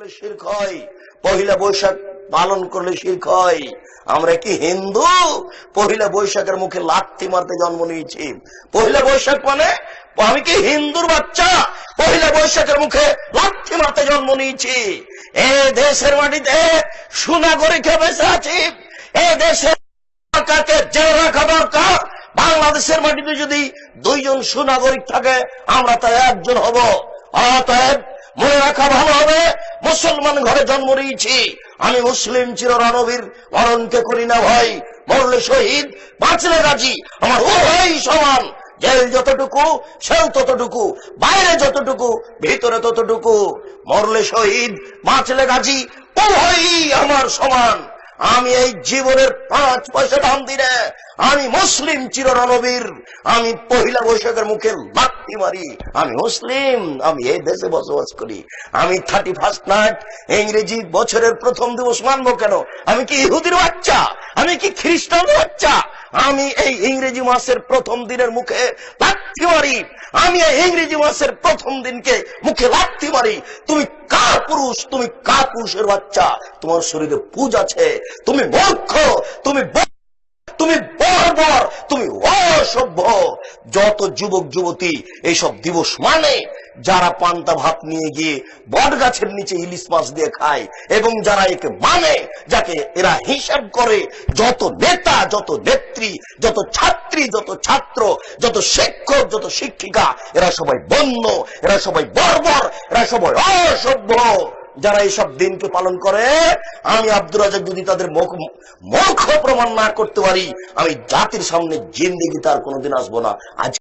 করলে শিরক হয়, পহিলা বৈশাখ পালন করলে শিরক হয়। আমরা কি হিন্দু? পহিলা বৈশাখের মুখে লাথি মারতে জন্ম নিয়েছি। পহিলা বৈশাখ মানে আমি কি হিন্দুর বাচ্চা? পহিলা বৈশাখের মুখে লাথি মারতে জন্ম নিয়েছি। এ দেশের মাটিতে সুনাগরিকে বেঁচে আছি। এ দেশের সরকারকে জেলে রাখা দরকার। বাংলাদেশের মাটিতে যদি দুইজন সুনাগরিক থাকে, আমরা তাই একজন হব। অতএব মনে রাখা ভালো হবে, মুসলমান ঘরে জন্ম নিয়েছি, আমি মুসলিম চিররণবীর, মরণকে করি না ভয়। মরলে শহীদ, বাঁচলে গাজী, আমার উভয় সমান। জেল যতটুকু সেও ততটুকু, বাইরে যতটুকু ভিতরে ততটুকু। মরলে শহীদ, বাঁচলে গাজী, উভয়ই আমার সমান। আমি এই জীবনের 5 পয়সা দাম দিনে আমি মুসলিম চিররণবীর। আমি পহিলা বৈশাখের মুখে লাথি মারি। আমি মুসলিম, আমি এই দেশে বসবাস করি। আমি 31 নাইট ইংরেজি বছরের প্রথম দিবস মানবো কেন? আমি কি ইহুদির বাচ্চা? আমি কি খ্রিস্টানের বাচ্চা? আমি এই ইংরেজি মাসের প্রথম দিনের মুখে লাথি মারি। আমি এই ইংরেজি মাসের প্রথম দিনকে মুখে লাথি মারি। তুমি কার পুরুষ? তুমি কার পুরুষের বাচ্চা? তোমার শরীরে পুজ আছে। তুমি মূর্খ, তুমি বর্বর, তুমি অসভ্য। যত যুবক যুবতী এইসব দিবস মানে, যারা পান্তা ভাত নিয়ে গিয়ে বট গাছের নিচে ইলিশ মাছ দিয়ে খায়, এবং যারা একে মানে, যাকে এরা হিসাব করে, যত নেতা, যত নেত্রী, যত ছাত্রী, যত ছাত্র, যত শিক্ষক, যত শিক্ষিকা, এরা সবাই বন্য, এরা সবাই বর্বর, এরা সবাই অসভ্য। যারা এইসব দিনকে পালন করে, আমি আব্দুর রাজ্জাক যদি তাদের মূর্খ প্রমাণ না করতে পারি, আমি জাতির সামনে জিন্দেগি তার কোনোদিন আসবো না। আজ